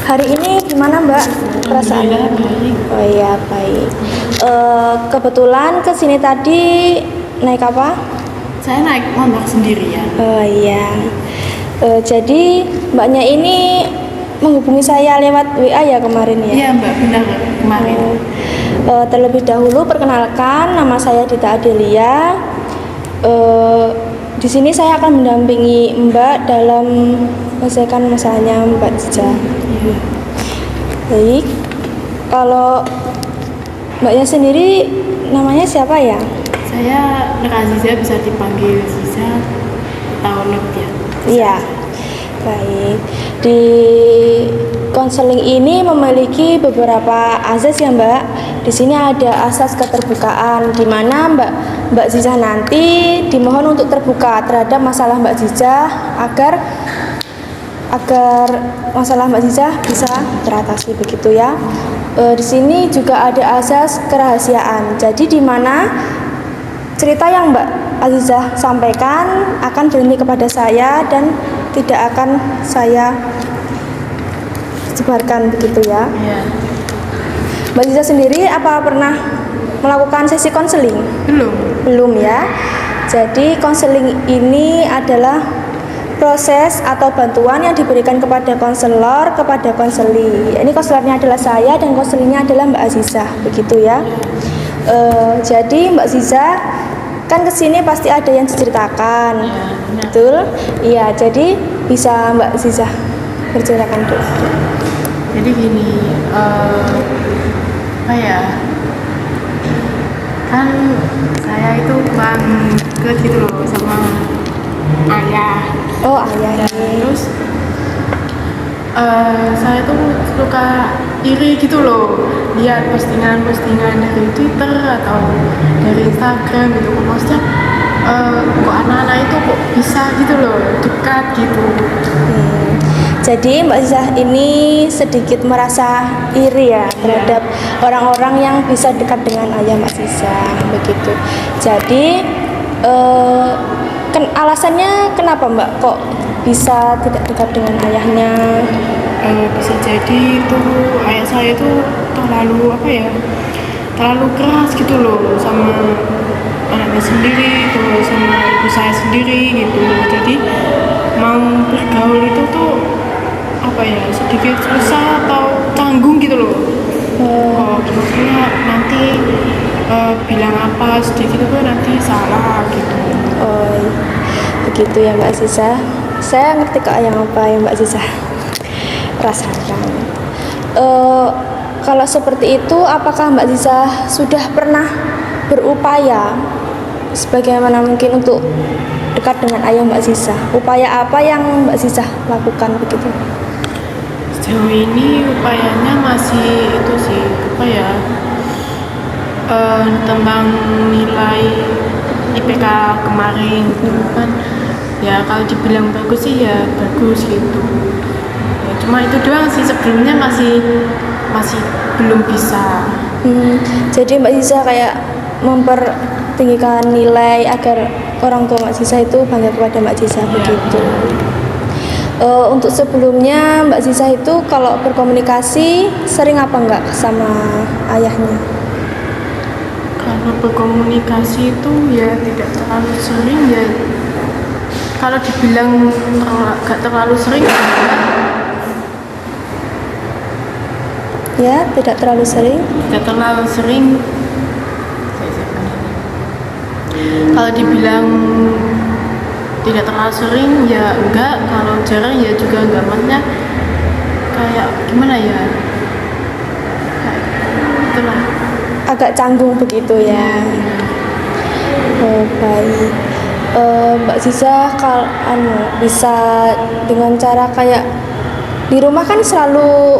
Hari ini gimana Mbak perasaannya? Baik. Oh iya baik. Kebetulan kesini tadi naik apa? Saya naik motor sendirian. Oh iya. Jadi Mbaknya ini menghubungi saya lewat WA ya kemarin ya? Iya Mbak, benar kemarin. Terlebih dahulu perkenalkan, nama saya Dita Adelia. Di sini saya akan mendampingi Mbak dalam menyelesaikan masalahnya Mbak Cica. Iya. Baik, kalau Mbaknya sendiri namanya siapa ya? Saya Aziza, bisa dipanggil Ziza atau Nurdia. Iya. Baik. Di konseling ini memiliki beberapa asas ya Mbak. Di sini ada asas keterbukaan, di mana Mbak Ziza nanti dimohon untuk terbuka terhadap masalah Mbak Ziza agar masalah Mbak Ziza bisa teratasi begitu ya. Di sini juga ada asas kerahasiaan. Jadi di mana cerita yang Mbak Aziza sampaikan akan berhenti kepada saya dan tidak akan saya sebarkan begitu ya. Iya. Mbak Ziza sendiri apa pernah melakukan sesi konseling? Belum. Belum ya. Jadi konseling ini adalah proses atau bantuan yang diberikan kepada konselor kepada konseli. Ini konselornya adalah saya dan konselingnya adalah Mbak Aziza, begitu ya. Jadi Mbak Ziza kan kesini pasti ada yang diceritakan, betul? Iya, jadi bisa Mbak Ziza berceritakan dulu. Jadi gini, apa ya? Kan saya itu kurang ke gitu loh sama ayah. Oh ayah Dan ini. terus saya tuh suka iri gitu loh, lihat postingan-postingan dari Twitter atau dari Instagram gitu. Maksudnya kok anak-anak itu kok bisa gitu loh, dekat gitu. Jadi Mbak Ziza ini sedikit merasa iri ya terhadap orang-orang yang bisa dekat dengan ayah Mbak Ziza, begitu. Jadi alasannya kenapa Mbak kok bisa tidak dekat dengan ayahnya? Bisa jadi itu ayah saya itu terlalu apa ya, terlalu keras gitu loh sama anaknya sendiri, terus sama ibu saya sendiri gitu. Jadi mau bergaul itu tuh apa ya, sedikit susah atau canggung gitu loh. Maksudnya nanti bilang apa sedikit itu nanti salah gitu. Oh begitu ya Mbak Ziza. Saya ngerti kok yang apa yang Mbak Ziza rasakan. Kalau seperti itu, apakah Mbak Ziza sudah pernah berupaya sebagaimana mungkin untuk dekat dengan ayah Mbak Ziza? Upaya apa yang Mbak Ziza lakukan begitu? Sejauh ini upayanya masih itu sih, apa ya, tentang nilai IPK kemarin gitu kan. Ya kalau dibilang bagus sih ya bagus gitu ya, cuma itu doang sih, sebelumnya masih belum bisa. Jadi Mbak Ziza kayak mempertinggikan nilai agar orang tua Mbak Ziza itu bangga kepada Mbak Ziza, begitu. Untuk sebelumnya Mbak Ziza itu kalau berkomunikasi sering apa enggak sama ayahnya? Kalau berkomunikasi itu ya tidak terlalu sering ya. Kalau dibilang gak terlalu sering Ya, tidak terlalu sering. gak terlalu sering. Kalau dibilang tidak terlalu sering ya enggak, kalau jarang ya juga enggak. Maksudnya kayak gimana ya, kayak itulah. Agak canggung begitu ya. Oh baik. Mbak Ziza kalau bisa dengan cara kayak di rumah kan selalu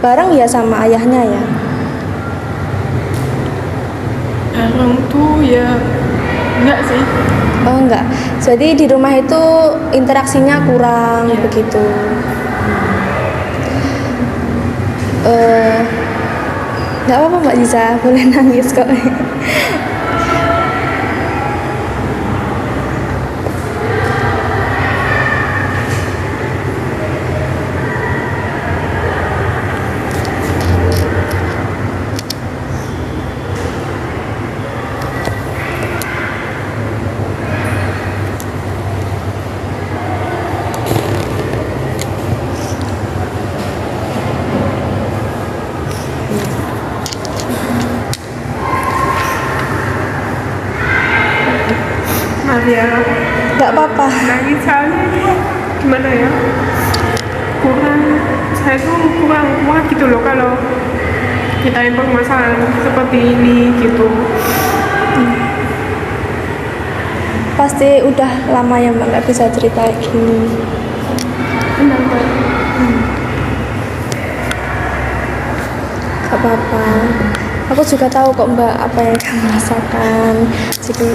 bareng ya sama ayahnya ya? Bareng tuh ya enggak sih. Oh enggak. Jadi di rumah itu interaksinya kurang begitu. Enggak apa-apa Mbak Ziza, boleh nangis kok. gimana ya, saya tuh kurang kuat gitu loh kalau kita permasalahan seperti ini gitu. Pasti udah lama ya Mbak nggak bisa cerita kayak gini. Benar Mbak. Gak apa-apa. Aku juga tahu kok Mbak apa yang kamu rasakan. Jadi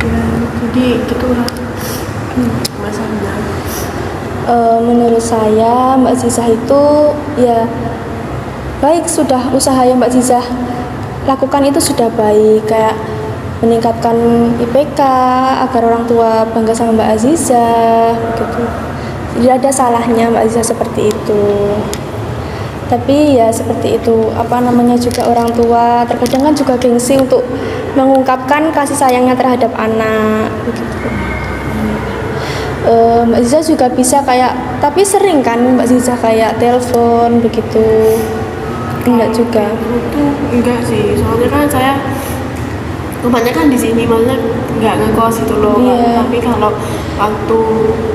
Ya, jadi gitulah masalahnya. menurut saya Mbak Zizah itu ya baik, sudah usaha yang Mbak Zizah lakukan itu sudah baik, kayak meningkatkan IPK agar orang tua bangga sama Mbak Azizah gitu. Tidak ada salahnya Mbak Azizah seperti itu. Tapi ya seperti itu, apa namanya, juga orang tua terkadang kan juga gengsi untuk mengungkapkan kasih sayangnya terhadap anak begitu. Mbak Ziza juga bisa kayak, tapi sering kan Mbak Ziza kayak telepon begitu? Enggak juga. Itu enggak sih, soalnya kan saya kebanyakan di sini, maksudnya nggak ngekos gitu loh. Iya. Tapi kalau waktu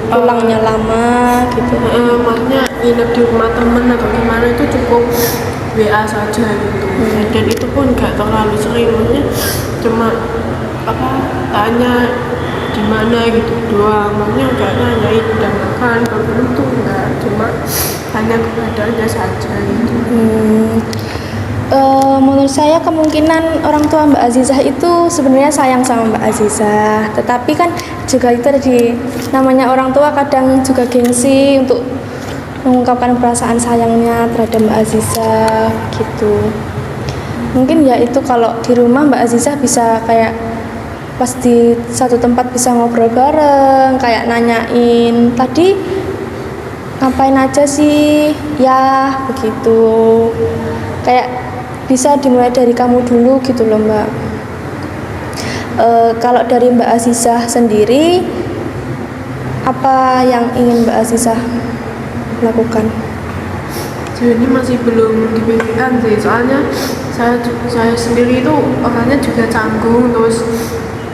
Pulangnya lama gitu. maksudnya nginep di rumah temen atau gimana itu cukup WA saja gitu. Dan itu pun nggak terlalu sering, maksudnya cuma apa, tanya di mana gitu doang, maksudnya nggak nanyain udah makan kalau belum tuh nggak, cuma hanya keadaannya saja gitu. Menurut saya kemungkinan orang tua Mbak Azizah itu sebenarnya sayang sama Mbak Azizah, tetapi kan juga itu tadi, namanya orang tua kadang juga gengsi untuk mengungkapkan perasaan sayangnya terhadap Mbak Azizah gitu. Mungkin ya itu, kalau di rumah Mbak Azizah bisa kayak pas di satu tempat bisa ngobrol bareng, kayak nanyain tadi ngapain aja sih ya begitu, kayak bisa dimulai dari kamu dulu gitu loh Mbak. Kalau dari Mbak Azizah sendiri, apa yang ingin Mbak Azizah lakukan? Jadi masih belum dipikirkan sih, soalnya saya sendiri itu orangnya juga canggung, terus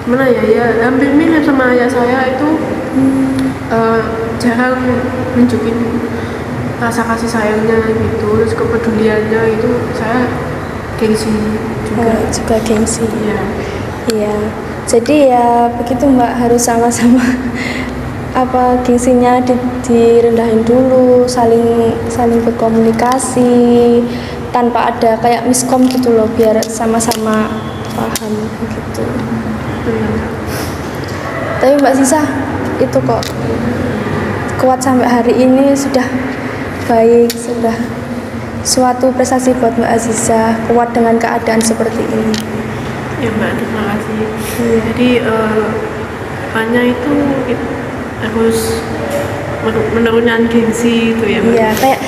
gimana ya hampir mirip sama ayah saya itu. Jarang nunjukin rasa kasih sayangnya gitu, terus kepeduliannya itu saya gengsi juga. Juga gengsi. Iya. Iya. Jadi ya begitu Mbak, harus sama-sama apa, gengsinya direndahin dulu, saling berkomunikasi tanpa ada kayak miskom gitu loh, biar sama-sama paham gitu. Tapi Mbak Sisa itu kok kuat sampai hari ini, sudah baik, sudah suatu prestasi buat Mbak Aziza, kuat dengan keadaan seperti ini. Ya Mbak, terima kasih. Iya. Jadi hanya itu harus menurunkan gengsi itu ya Mbak. Iya, kayak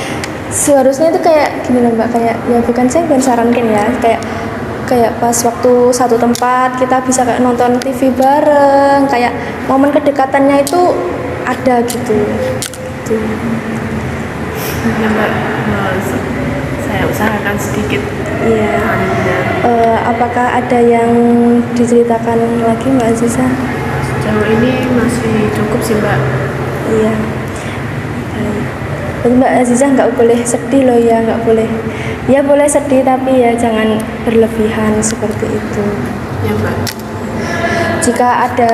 seharusnya itu kayak gini loh Mbak, kayak ya bukan, saya bukan sarankan ya, kayak pas waktu satu tempat kita bisa kayak nonton TV bareng, kayak momen kedekatannya itu ada gitu. Ya Mbak, saya usahakan sedikit. Iya. Apakah ada yang diceritakan lagi Mbak Aziza? Sejauh ini masih cukup sih Mbak. Iya. Baik. Mbak Aziza nggak boleh sedih loh ya, nggak boleh. Ya boleh sedih tapi ya jangan berlebihan seperti itu. Ya Mbak. Jika ada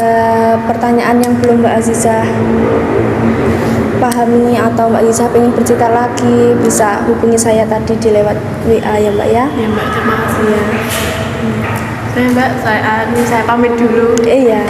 pertanyaan yang belum Mbak Aziza pahami atau Mbak Aziza pengen bercerita lagi, bisa hubungi saya tadi di lewat WA ya Mbak ya. Ya Mbak, terima kasih. Iya. Saya Mbak, saya pamit dulu. Iya.